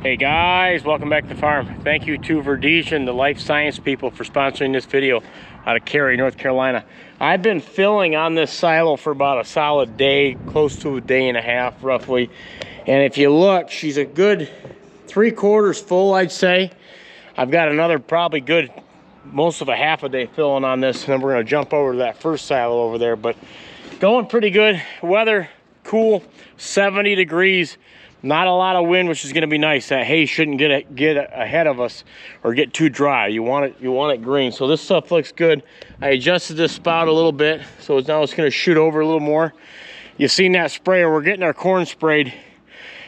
Hey guys, welcome back to the farm. Thank you to Verdees and the Life Science people for sponsoring this video out of Cary, North Carolina. I've been filling on this silo for about a solid day, close to a day and a half roughly. And if you look, she's a good 3/4 full, I'd say. I've got another probably good, most of a half a day filling on this. And then we're gonna jump over to that first silo over there. But going pretty good. Weather, cool, 70 degrees. Not a lot of wind, which is going to be nice. That hay shouldn't get ahead of us or get too dry. You want it green. So this stuff looks good. I adjusted this spout a little bit, so now it's going to shoot over a little more. You've seen that sprayer. We're getting our corn sprayed.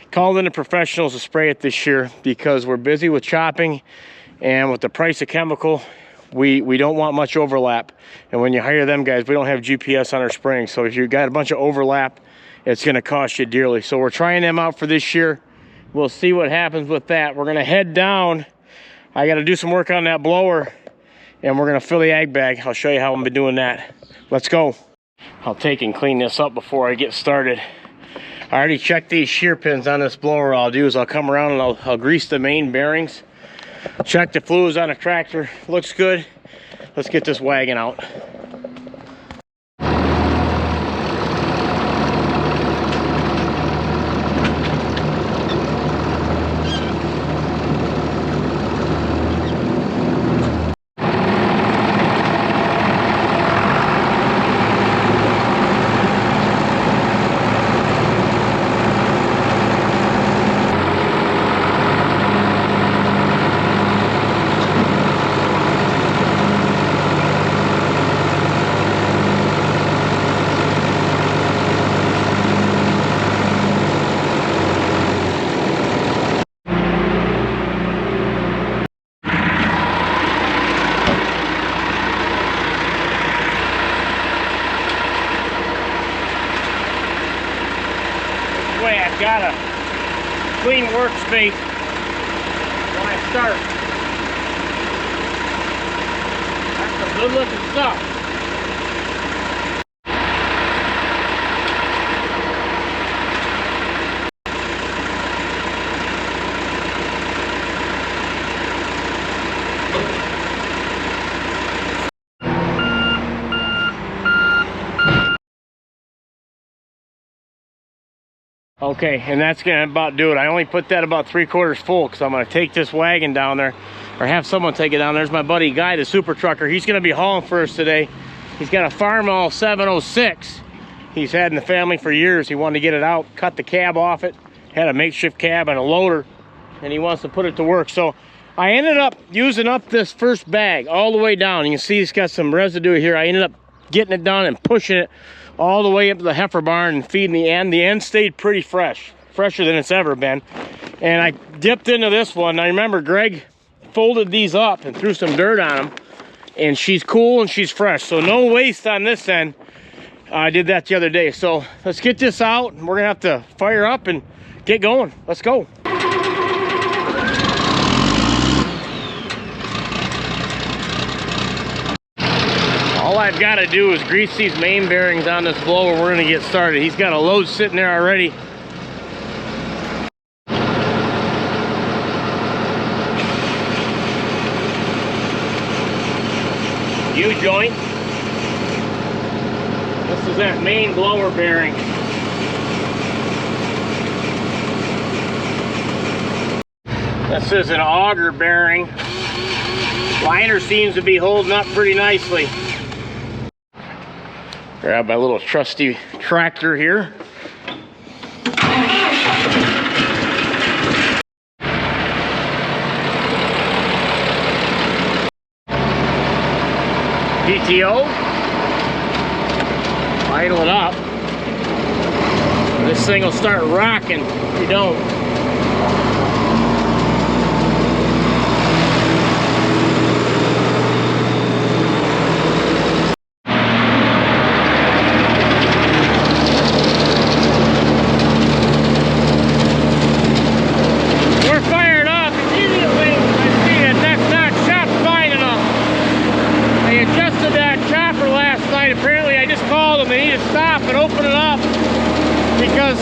Called in the professionals to spray it this year because we're busy with chopping, and with the price of chemical, we don't want much overlap. And when you hire them guys, we don't have GPS on our spraying. So if you've got a bunch of overlap, it's going to cost you dearly. So we're trying them out for this year. We'll see what happens with that. We're going to head down. I got to do some work on that blower, and we're going to fill the ag bag. I'll show you how I'm been doing that. Let's go. I'll take and clean this up before I get started. I already checked these shear pins on this blower. What I'll do is I'll come around and I'll grease the main bearings. Check the fluids on the tractor. Looks good. Let's get this wagon out. I've got a clean workspace when I start. That's some good looking stuff. Okay, and that's gonna about do it. I only put that about 3/4 full because I'm gonna take this wagon down there, or have someone take it down. There's my buddy Guy, the super trucker. He's gonna be hauling for us today. He's got a FARMALL 706. He's had in the family for years. He wanted to get it out, cut the cab off it, had a makeshift cab and a loader, and he wants to put it to work. So I ended up using up this first bag all the way down. You can see it's got some residue here. I ended up getting it done and pushing it all the way up to the heifer barn and feeding the end. The end stayed pretty fresh, fresher than it's ever been. And I dipped into this one. I remember Greg folded these up and threw some dirt on them, and she's cool and she's fresh. So no waste on this end. I did that the other day. So let's get this out, and we're gonna have to fire up and get going. Let's go. All I've got to do is grease these main bearings on this blower. We're going to get started. He's got a load sitting there already. U-joint. This is that main blower bearing. This is an auger bearing. Liner seems to be holding up pretty nicely. Grab my little trusty tractor here. PTO. Idle it up. This thing will start rocking if you don't.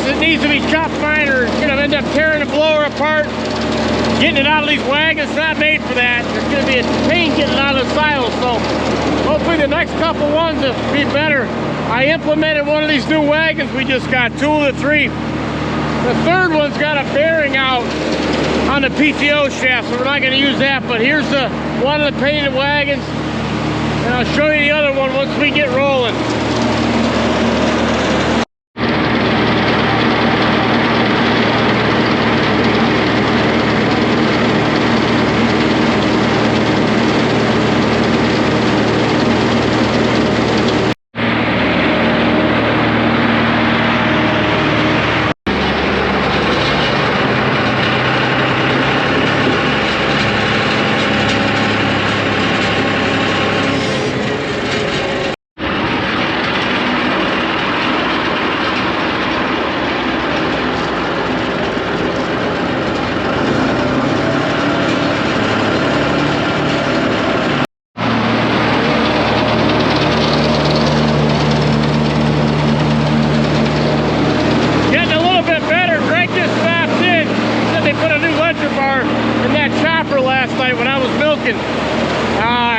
It needs to be chopped fine, or it's going to end up tearing the blower apart. getting it out of these wagons, not made for that. There's going to be a pain getting out of the silos, so hopefully the next couple ones will be better. I implemented one of these new wagons. We just got 2 of the 3. The third one's got a bearing out on the PTO shaft, so we're not going to use that. But here's the one of the painted wagons, and I'll show you the other one once we get rolling.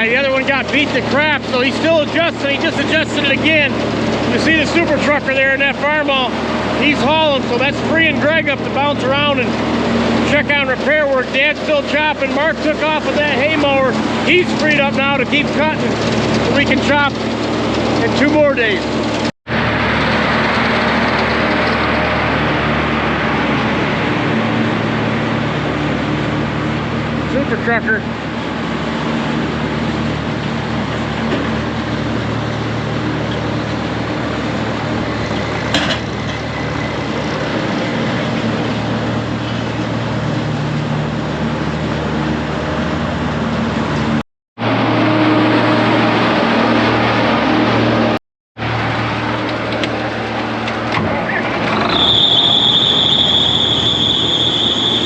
The other one got beat to crap, so he's still adjusting. He just adjusted it again. You see the super trucker there in that FARMALL. He's hauling, so that's freeing Greg up to bounce around and check on repair work. Dad's still chopping. Mark took off with that hay mower. He's freed up now to keep cutting, so we can chop in 2 more days. Super trucker.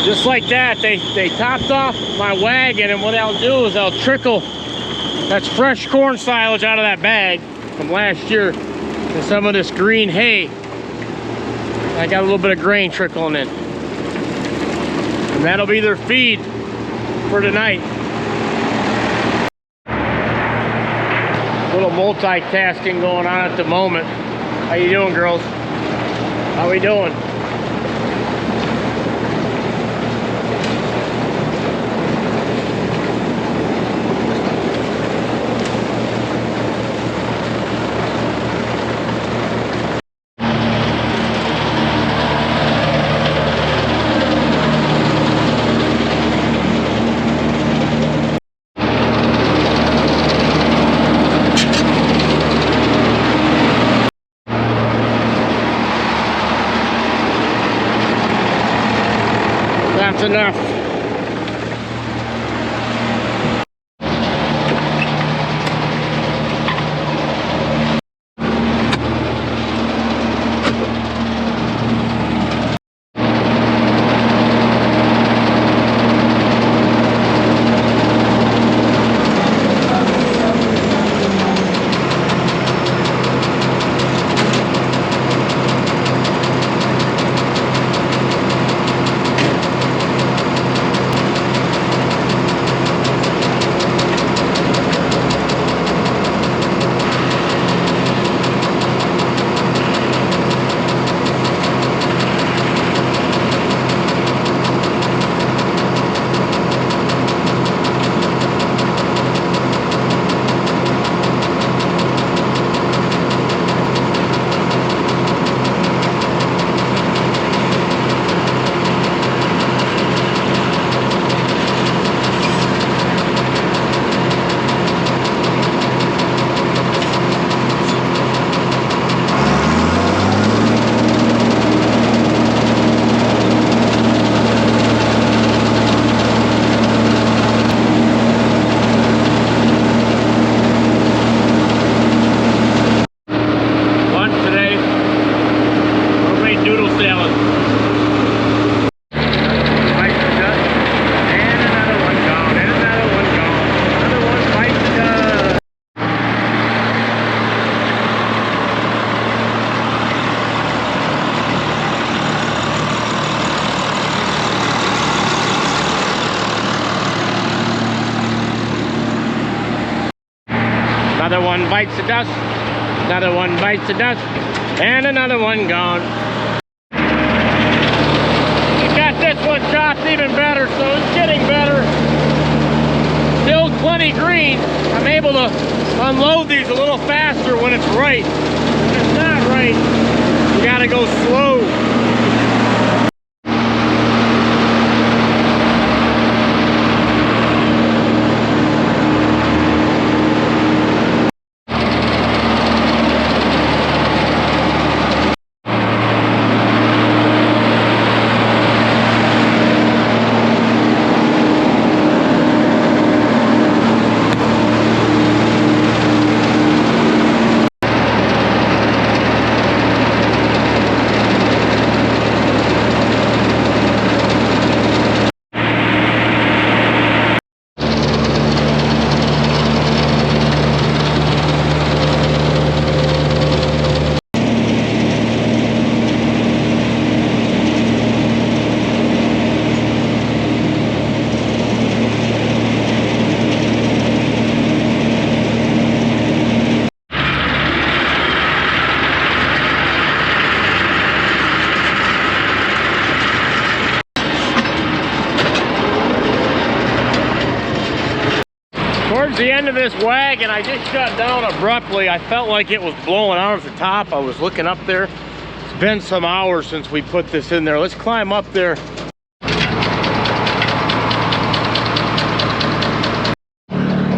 Just like that, they topped off my wagon, and what I'll do is I'll trickle that's fresh corn silage out of that bag from last year and some of this green hay. I got a little bit of grain trickling in, and that'll be their feed for tonight. A little multitasking going on at the moment. How you doing, girls? How we doing? Another one bites the dust. Another one bites the dust. And another one gone. Got this one chopped even better, so it's getting better. Still plenty green. I'm able to unload these a little faster when it's right. When it's not right, you gotta go slow. Towards the end of this wagon, I just shut down abruptly. I felt like it was blowing out at the top. I was looking up there. It's been some hours since we put this in there. Let's climb up there.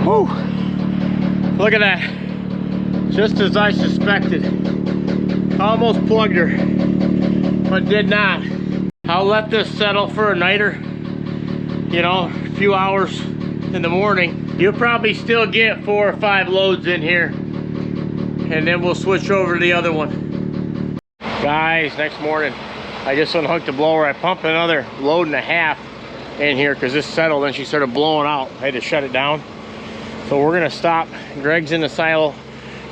Whew. Look at that. Just as I suspected. Almost plugged her, but did not. I'll let this settle for a nighter. You know, a few hours in the morning. You'll probably still get 4 or 5 loads in here, and then we'll switch over to the other one. Guys, next morning I just unhooked the blower. I pumped another load and a half in here because this settled and she started blowing out. I had to shut it down, so we're gonna stop. Greg's in the silo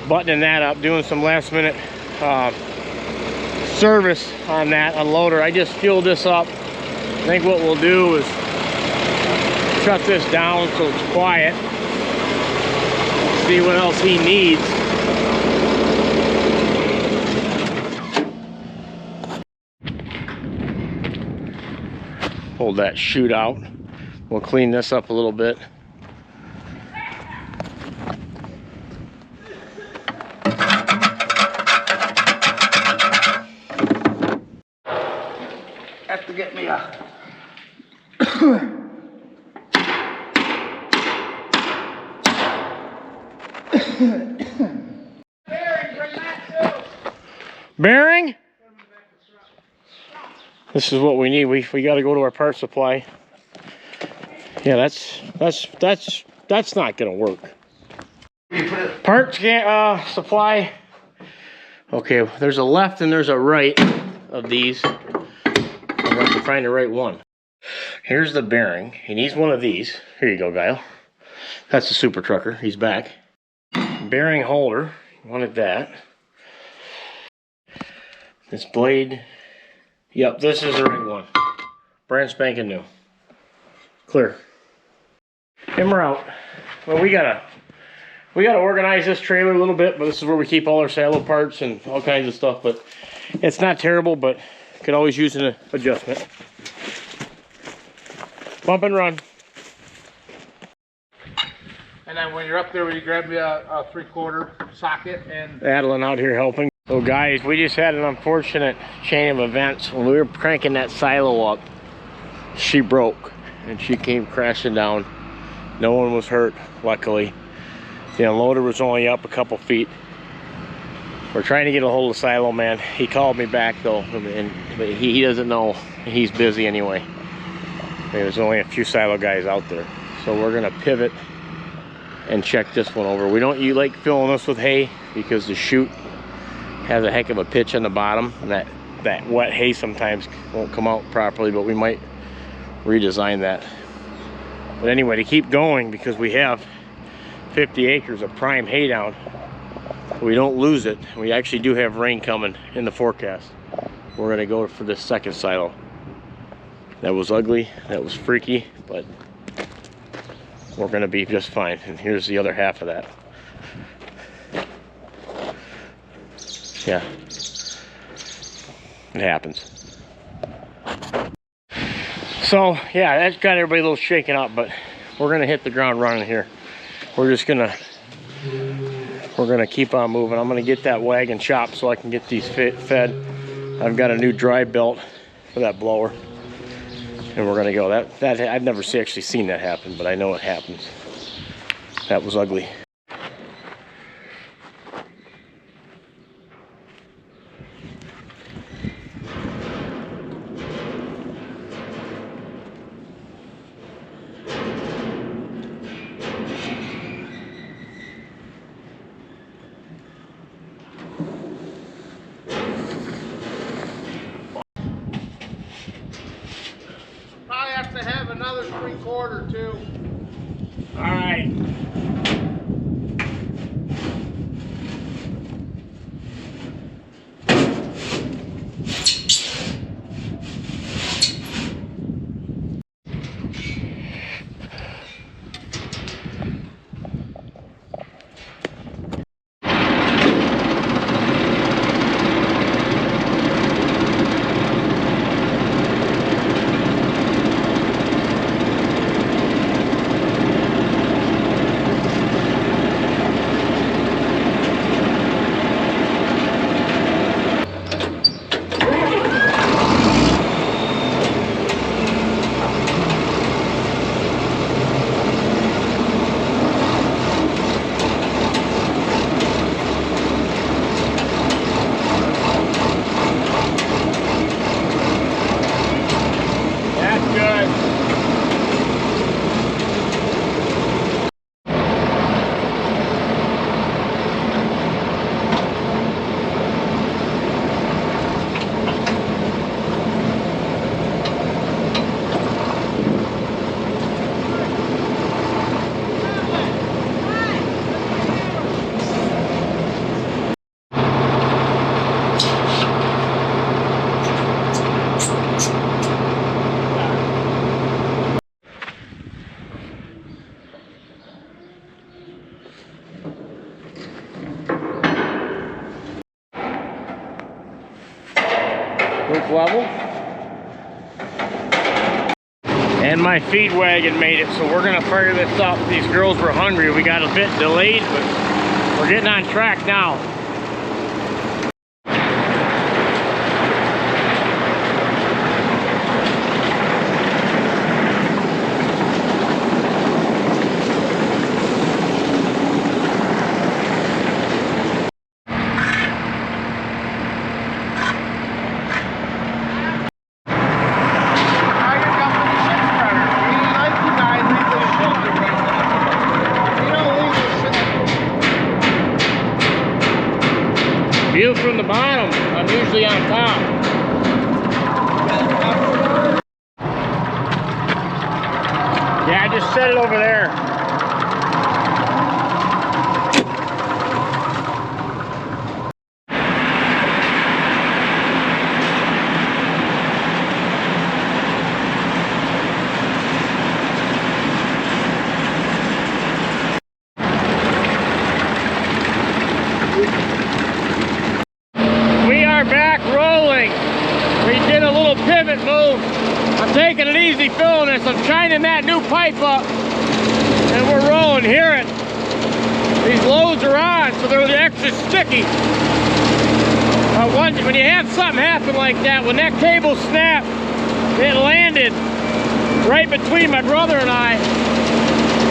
buttoning that up, doing some last minute service on that unloader. I just fueled this up. I think what we'll do is shut this down so it's quiet. See what else he needs. Hold that chute out. We'll clean this up a little bit. Have to get me a bearing? This is what we need. We got to go to our part supply. Yeah, that's not gonna work. Parts supply. Okay, there's a left and there's a right of these. I have to find the right one. Here's the bearing. He needs one of these. Here you go, Guile. That's the super trucker. He's back. Bearing holder. Wanted that. This blade. Yep, this is the right one. Brand spanking new. Clear. And we're out. Well, we gotta organize this trailer a little bit, but this is where we keep all our silo parts and all kinds of stuff. But it's not terrible, but could always use an adjustment. Bump and run. And then when you're up there, will you grab me a 3/4 socket and Adeline out here helping. So guys, we just had an unfortunate chain of events. When we were cranking that silo up, she broke and she came crashing down. No one was hurt, luckily. The unloader was only up a couple feet. We're trying to get a hold of the silo man. He called me back though, but he doesn't know. He's busy anyway. There's only a few silo guys out there. So we're gonna pivot and check this one over. We don't like filling this with hay because the chute has a heck of a pitch on the bottom, and that wet hay sometimes won't come out properly, but we might redesign that. But anyway, to keep going, because we have 50 acres of prime hay down, we don't lose it. We actually do have rain coming in the forecast. We're gonna go for this second silo. That was ugly, that was freaky, but we're gonna be just fine. And here's the other half of that. Yeah, it happens. So yeah, that's got everybody a little shaken up, but we're gonna hit the ground running here. We're gonna keep on moving. I'm gonna get that wagon chopped so I can get these fed. I've got a new dry belt for that blower, and we're gonna go. That I've never actually seen that happen, but I know it happens. That was ugly. Probably have to have another 3/4 too. All right. Roof level. And my feed wagon made it, so we're gonna fire this up. These girls were hungry. We got a bit delayed, but we're getting on track now. View from the bottom, I'm usually on top. Yeah, I just set it over there. Back rolling. We did a little pivot move. I'm taking it easy filling this. I'm shining that new pipe up and we're rolling. Hear it. These loads are on, so they're extra sticky. When you have something happen like that, when that cable snapped, it landed right between my brother and I.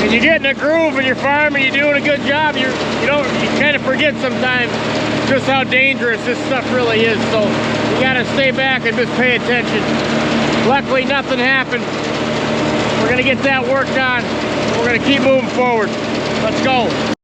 And you get in a groove and you're farming, you're doing a good job, you kind of forget sometimes just how dangerous this stuff really is. So you gotta stay back and just pay attention. Luckily nothing happened. We're gonna get that worked on. We're gonna keep moving forward. Let's go.